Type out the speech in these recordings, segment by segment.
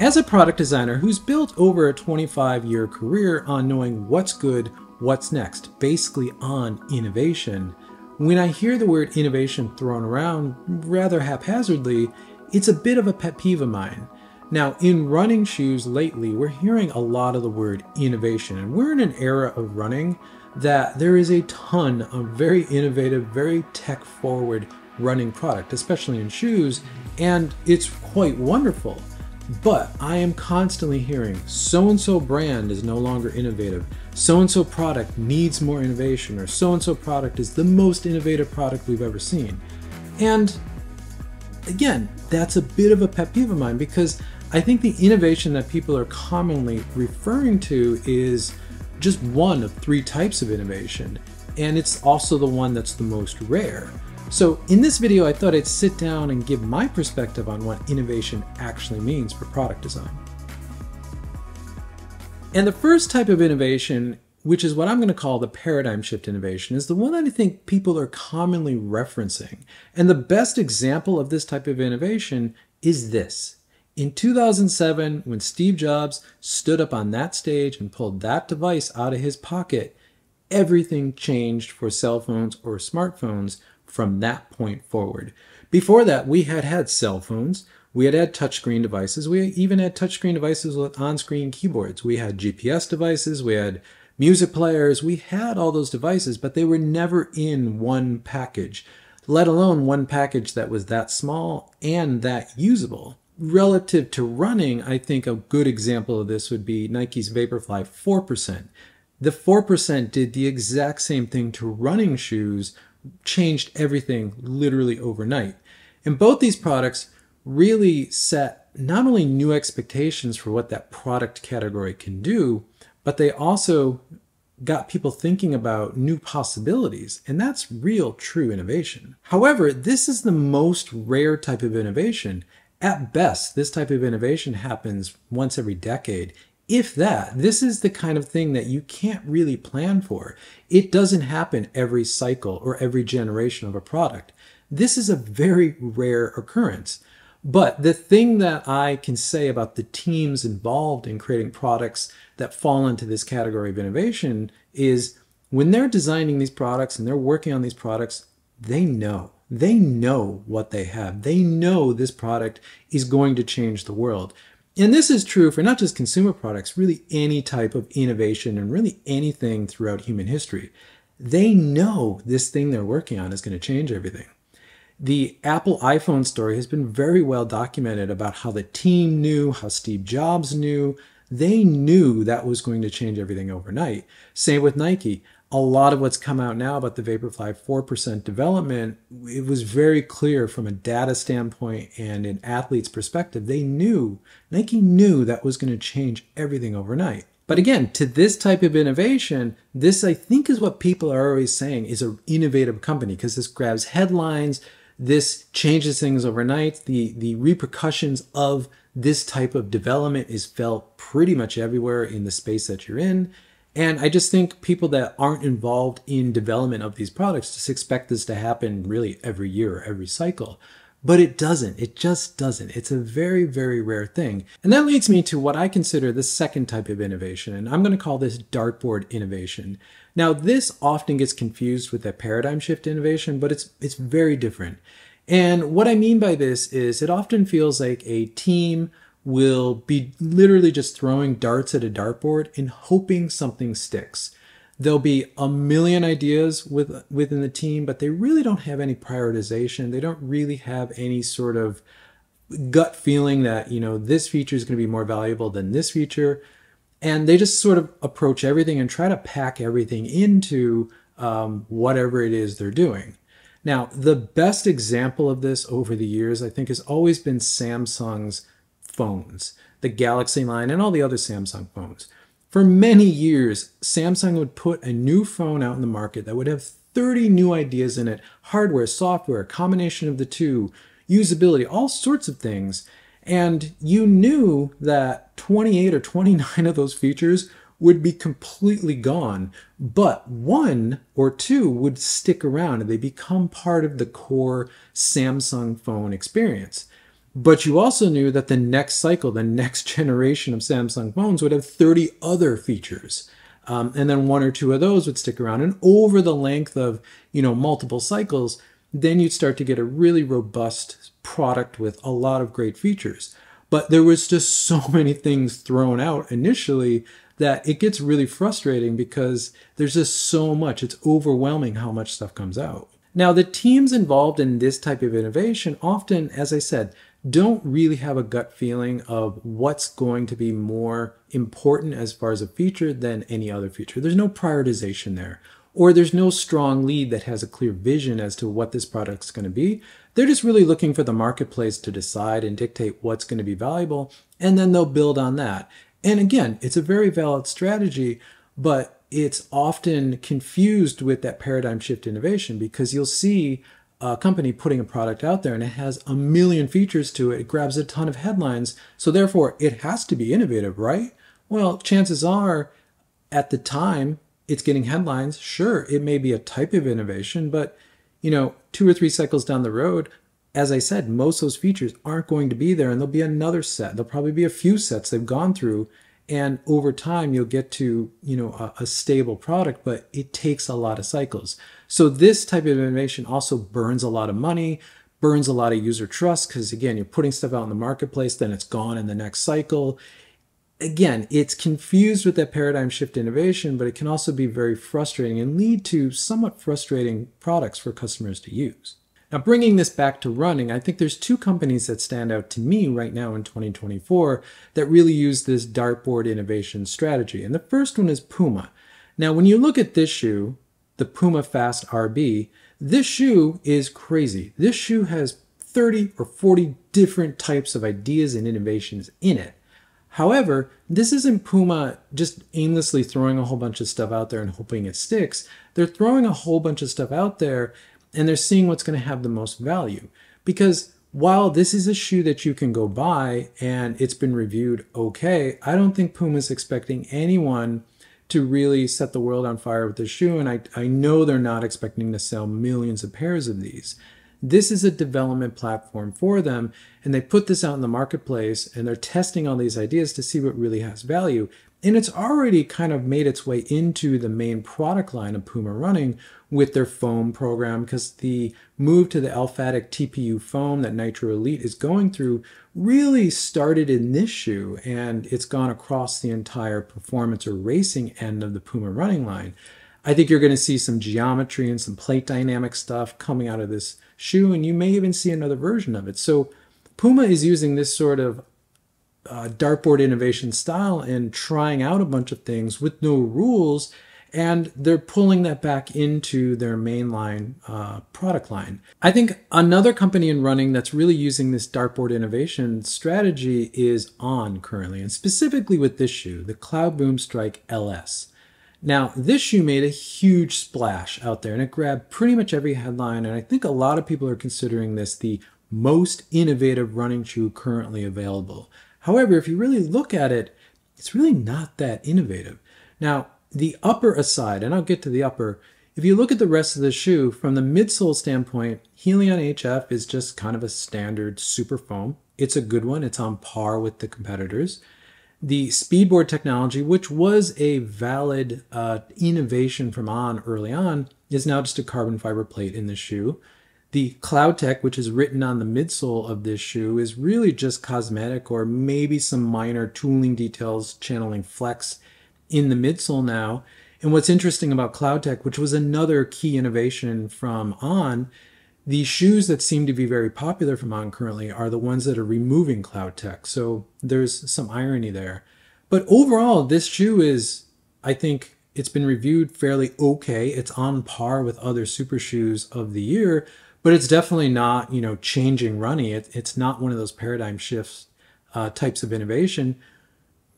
As a product designer who's built over a 25-year career on knowing what's good, what's next, basically on innovation, when I hear the word innovation thrown around rather haphazardly, it's a bit of a pet peeve of mine. Now, in running shoes lately, we're hearing a lot of the word innovation, and we're in an era of running that there is a ton of very innovative, very tech-forward running product, especially in shoes, and it's quite wonderful. But I am constantly hearing so-and-so brand is no longer innovative, so-and-so product needs more innovation, or so-and-so product is the most innovative product we've ever seen. And again, that's a bit of a pet peeve of mine because I think the innovation that people are commonly referring to is just one of three types of innovation, and it's also the one that's the most rare. So in this video, I thought I'd sit down and give my perspective on what innovation actually means for product design. And the first type of innovation, which is what I'm going to call the paradigm shift innovation, is the one that I think people are commonly referencing. And the best example of this type of innovation is this. In 2007, when Steve Jobs stood up on that stage and pulled that device out of his pocket, everything changed for cell phones or smartphones from that point forward. Before that, we had cell phones, we had touchscreen devices, we even had touchscreen devices with on-screen keyboards, we had GPS devices, we had music players, we had all those devices, but they were never in one package, let alone one package that was that small and that usable. Relative to running, I think a good example of this would be Nike's Vaporfly 4%. The 4% did the exact same thing to running shoes, changed everything literally overnight. And both these products really set not only new expectations for what that product category can do, but they also got people thinking about new possibilities, and that's real, true innovation. However, this is the most rare type of innovation. At best, this type of innovation happens once every decade. If that, this is the kind of thing that you can't really plan for. It doesn't happen every cycle or every generation of a product. This is a very rare occurrence. But the thing that I can say about the teams involved in creating products that fall into this category of innovation is when they're designing these products and they're working on these products, they know. They know what they have. They know this product is going to change the world. And this is true for not just consumer products, really any type of innovation and really anything throughout human history. They know this thing they're working on is going to change everything. The Apple iPhone story has been very well documented about how the team knew, how Steve Jobs knew. They knew that was going to change everything overnight. Same with Nike. A lot of what's come out now about the Vaporfly 4% development, it was very clear from a data standpoint and an athlete's perspective. Nike knew that was going to change everything overnight. But again, to this type of innovation, this I think is what people are always saying is an innovative company because this grabs headlines, this changes things overnight. The repercussions of this type of development is felt pretty much everywhere in the space that you're in. And I just think people that aren't involved in development of these products just expect this to happen really every year or every cycle. But it doesn't. It just doesn't. It's a very, very rare thing. And that leads me to what I consider the second type of innovation, and I'm going to call this dartboard innovation. Now, this often gets confused with a paradigm shift innovation, but it's very different. And what I mean by this is it often feels like a team will be literally just throwing darts at a dartboard and hoping something sticks. There'll be a million ideas within the team, but they really don't have any prioritization. They don't really have any sort of gut feeling that, you know, this feature is going to be more valuable than this feature. And they just sort of approach everything and try to pack everything into whatever it is they're doing. Now, the best example of this over the years, I think, has always been Samsung's phones, the Galaxy line and all the other Samsung phones. For many years, Samsung would put a new phone out in the market that would have 30 new ideas in it, hardware, software, combination of the two, usability, all sorts of things. And you knew that 28 or 29 of those features would be completely gone, but one or two would stick around and they become part of the core Samsung phone experience. But you also knew that the next cycle, the next generation of Samsung phones would have 30 other features. And then one or two of those would stick around. And over the length of, multiple cycles, then you'd start to get a really robust product with a lot of great features. But there was just so many things thrown out initially that it gets really frustrating because there's just so much. It's overwhelming how much stuff comes out. Now, the teams involved in this type of innovation often, as I said, don't really have a gut feeling of what's going to be more important as far as a feature than any other feature. There's no prioritization there, or there's no strong lead that has a clear vision as to what this product's going to be. They're just really looking for the marketplace to decide and dictate what's going to be valuable, and then they'll build on that. And again, it's a very valid strategy, but it's often confused with that paradigm shift innovation, because you'll see a company putting a product out there and it has a million features to it. It grabs a ton of headlines. So therefore it has to be innovative, right? Well, chances are at the time it's getting headlines. Sure, it may be a type of innovation, but 2 or 3 cycles down the road, as I said, most of those features aren't going to be there, and there'll be another set. There'll probably be a few sets they've gone through. And over time, you'll get to, a stable product, but it takes a lot of cycles. So this type of innovation also burns a lot of money, burns a lot of user trust, because again, you're putting stuff out in the marketplace, then it's gone in the next cycle. Again, it's confused with that paradigm shift innovation, but it can also be very frustrating and lead to somewhat frustrating products for customers to use. Now, bringing this back to running, I think there's 2 companies that stand out to me right now in 2024 that really use this dartboard innovation strategy. And the first one is Puma. Now, when you look at this shoe, the Puma Fast RB, this shoe is crazy. This shoe has 30 or 40 different types of ideas and innovations in it. However, this isn't Puma just aimlessly throwing a whole bunch of stuff out there and hoping it sticks. They're throwing a whole bunch of stuff out there and they're seeing what's going to have the most value. Because while this is a shoe that you can go buy and it's been reviewed okay, I don't think Puma's expecting anyone to really set the world on fire with this shoe, and I know they're not expecting to sell millions of pairs of these. This is a development platform for them, and they put this out in the marketplace and they're testing all these ideas to see what really has value. And it's already kind of made its way into the main product line of Puma Running with their foam program, because the move to the ELFL TPU foam that Nitro Elite is going through really started in this shoe, and it's gone across the entire performance or racing end of the Puma Running line. I think you're going to see some geometry and some plate dynamic stuff coming out of this shoe, and you may even see another version of it. So Puma is using this sort of dartboard innovation style and trying out a bunch of things with no rules, and they're pulling that back into their mainline product line. I think another company in running that's really using this dartboard innovation strategy is On currently, and specifically with this shoe, the Cloudboom Strike LS. Now, this shoe made a huge splash out there, and it grabbed pretty much every headline, and I think a lot of people are considering this the most innovative running shoe currently available. However, if you really look at it, it's really not that innovative. Now, the upper aside, and I'll get to the upper, if you look at the rest of the shoe, from the midsole standpoint, Helion HF is just kind of a standard super foam. It's a good one. It's on par with the competitors. The Speedboard technology, which was a valid innovation from On early on, is now just a carbon fiber plate in the shoe. The Cloud Tech, which is written on the midsole of this shoe, is really just cosmetic or maybe some minor tooling details channeling flex in the midsole now. And what's interesting about Cloud Tech, which was another key innovation from On, the shoes that seem to be very popular from On currently are the ones that are removing Cloud Tech. So there's some irony there. But overall, this shoe is, I think, it's been reviewed fairly okay. It's on par with other super shoes of the year, but it's definitely not, changing running. It's not one of those paradigm shifts types of innovation,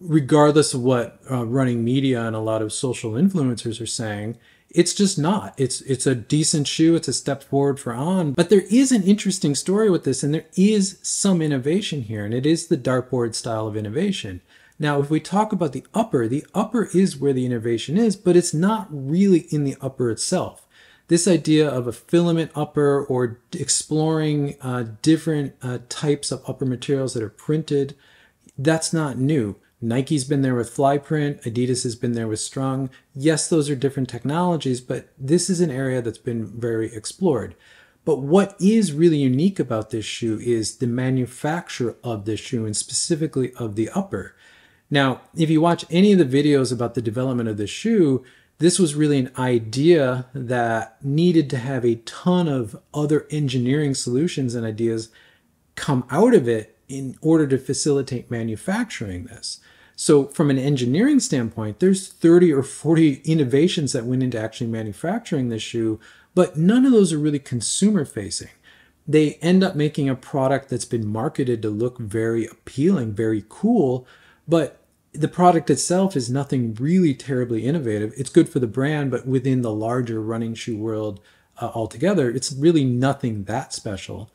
regardless of what running media and a lot of social influencers are saying. It's just not. It's a decent shoe. It's a step forward for On. But there is an interesting story with this, and there is some innovation here, and it is the dartboard style of innovation. Now, if we talk about the upper is where the innovation is, but it's not really in the upper itself. This idea of a filament upper or exploring different types of upper materials that are printed, that's not new. Nike's been there with fly print, Adidas has been there with strung. Yes, those are different technologies, but this is an area that's been very explored. But what is really unique about this shoe is the manufacture of this shoe, and specifically of the upper. Now, if you watch any of the videos about the development of this shoe, this was really an idea that needed to have a ton of other engineering solutions and ideas come out of it in order to facilitate manufacturing this. So from an engineering standpoint, there's 30 or 40 innovations that went into actually manufacturing this shoe, but none of those are really consumer facing. They end up making a product that's been marketed to look very appealing, very cool, but the product itself is nothing really terribly innovative. It's good for the brand, but within the larger running shoe world altogether, it's really nothing that special.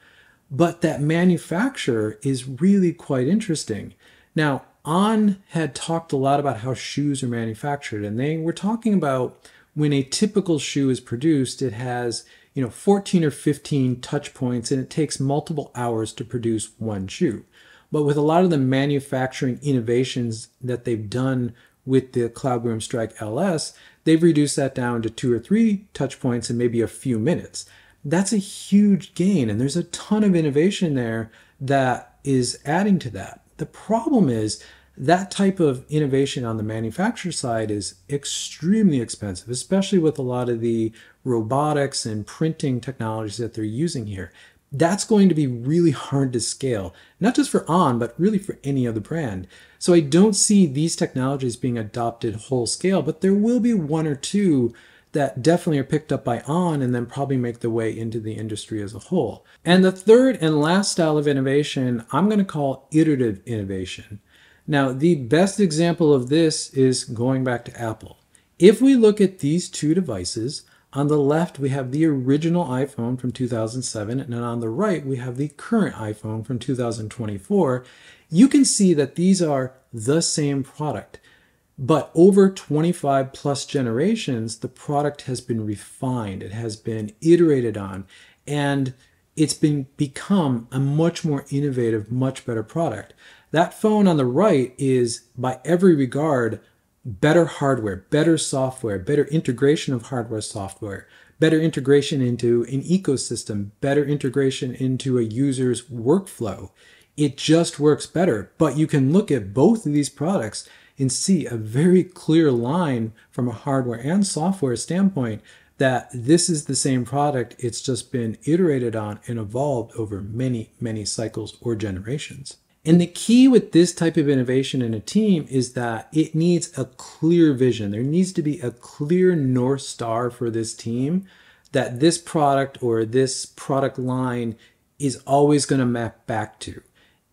But that manufacturer is really quite interesting. Now, On had talked a lot about how shoes are manufactured, and they were talking about when a typical shoe is produced, it has 14 or 15 touch points, and it takes multiple hours to produce one shoe. But with a lot of the manufacturing innovations that they've done with the Cloudboom Strike LS, they've reduced that down to 2 or 3 touch points in maybe a few minutes. That's a huge gain, and there's a ton of innovation there that is adding to that. The problem is that type of innovation on the manufacturer side is extremely expensive, especially with a lot of the robotics and printing technologies that they're using here. That's going to be really hard to scale, not just for On, but really for any other brand. So I don't see these technologies being adopted whole scale, but there will be one or two that definitely are picked up by On and then probably make their way into the industry as a whole. And the third and last style of innovation, I'm going to call iterative innovation. Now, the best example of this is going back to Apple. If we look at these two devices, on the left, we have the original iPhone from 2007, and on the right, we have the current iPhone from 2024. You can see that these are the same product, but over 25 plus generations, the product has been refined, it has been iterated on, and it's become a much more innovative, much better product. That phone on the right is, by every regard, better hardware, better software, better integration of hardware software, better integration into an ecosystem, better integration into a user's workflow. It just works better. But you can look at both of these products and see a very clear line from a hardware and software standpoint that this is the same product. It's just been iterated on and evolved over many, many cycles or generations. And the key with this type of innovation in a team is that it needs a clear vision. There needs to be a clear North Star for this team that this product or this product line is always going to map back to.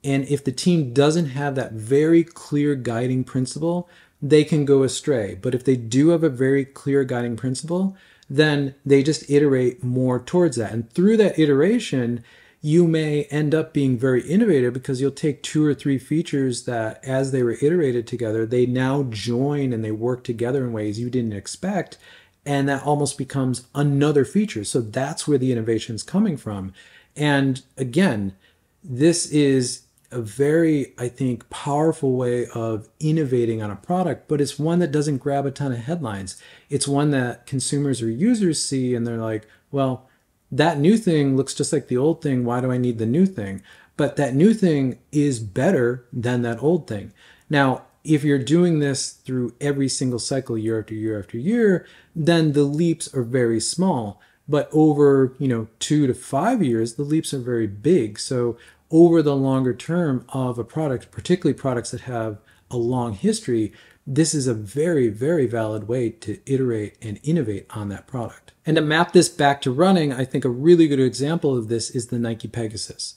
And if the team doesn't have that very clear guiding principle, they can go astray. But if they do have a very clear guiding principle, then they just iterate more towards that. And through that iteration, you may end up being very innovative because you'll take 2 or 3 features that as they were iterated together, they now join and they work together in ways you didn't expect. And that almost becomes another feature. So that's where the innovation is coming from. And again, this is a very, I think, powerful way of innovating on a product, but it's one that doesn't grab a ton of headlines. It's one that consumers or users see and they're like, well, that new thing looks just like the old thing. Why do I need the new thing? But that new thing is better than that old thing. Now, if you're doing this through every single cycle year after year after year, then the leaps are very small. But over 2 to 5 years, the leaps are very big. So over the longer term of a product, particularly products that have a long history, this is a very, very valid way to iterate and innovate on that product. And to map this back to running, I think a really good example of this is the Nike Pegasus.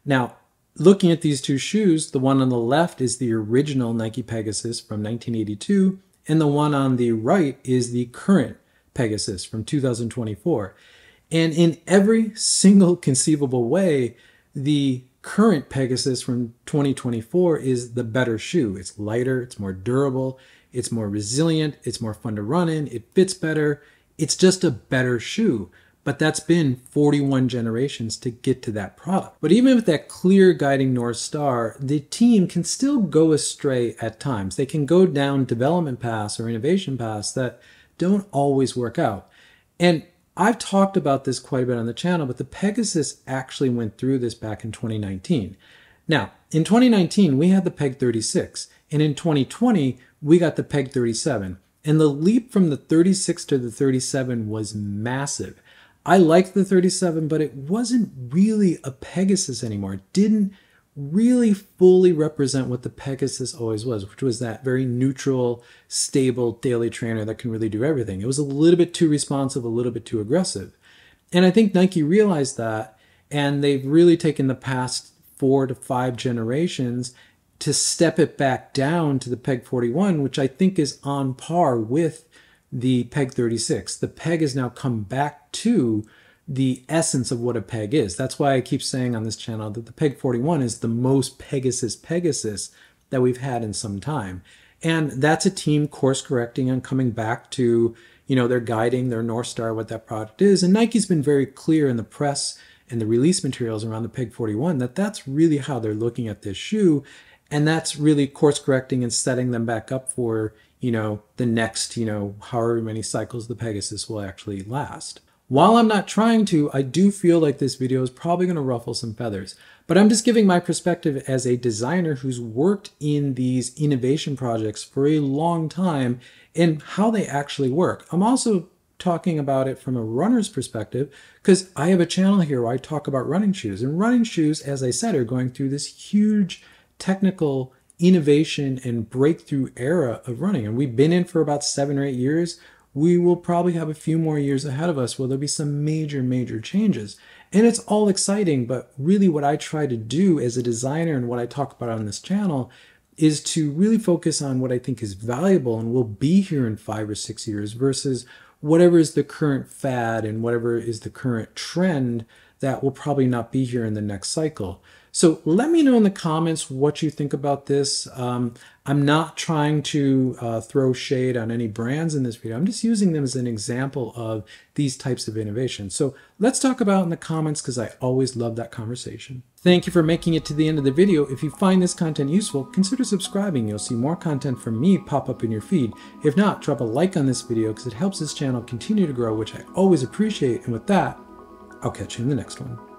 Now, looking at these two shoes, the one on the left is the original Nike Pegasus from 1982, and the one on the right is the current Pegasus from 2024. And in every single conceivable way, the current Pegasus from 2024 is the better shoe. It's lighter, it's more durable, it's more resilient, it's more fun to run in, it fits better, It's just a better shoe. But that's been 41 generations to get to that product. But even with that clear guiding North Star, the team can still go astray at times. They can go down development paths or innovation paths that don't always work out. And I've talked about this quite a bit on the channel, but the Pegasus actually went through this back in 2019. Now, in 2019, we had the Peg 36, and in 2020, we got the Peg 37. And the leap from the 36 to the 37 was massive. I liked the 37, but it wasn't really a Pegasus anymore. It didn't really fully represent what the Pegasus always was, which was that very neutral, stable daily trainer that can really do everything. It was a little bit too responsive, a little bit too aggressive. And I think Nike realized that, and they've really taken the past 4 to 5 generations to step it back down to the Peg 41, which I think is on par with the Peg 36. The Peg has now come back to the essence of what a Peg is. That's why I keep saying on this channel that the Peg 41 is the most Pegasus that we've had in some time. And that's a team course correcting and coming back to, their guiding, their North Star, what that product is. And Nike's been very clear in the press and the release materials around the Peg 41 that that's really how they're looking at this shoe. And that's really course correcting and setting them back up for, the next, however many cycles the Pegasus will actually last. While I'm not trying to, I do feel like this video is probably going to ruffle some feathers, but I'm just giving my perspective as a designer who's worked in these innovation projects for a long time and how they actually work. I'm also talking about it from a runner's perspective because I have a channel here where I talk about running shoes, and running shoes, as I said, are going through this huge technical innovation and breakthrough era of running. And we've been in for about 7 or 8 years. We will probably have a few more years ahead of us where there'll be some major changes. And it's all exciting, but really what I try to do as a designer and what I talk about on this channel is to really focus on what I think is valuable and will be here in 5 or 6 years versus whatever is the current fad and whatever is the current trend that will probably not be here in the next cycle. So let me know in the comments what you think about this. I'm not trying to throw shade on any brands in this video. I'm just using them as an example of these types of innovations. So let's talk about it in the comments because I always love that conversation. Thank you for making it to the end of the video. If you find this content useful, consider subscribing. You'll see more content from me pop up in your feed. If not, drop a like on this video because it helps this channel continue to grow, which I always appreciate. And with that, I'll catch you in the next one.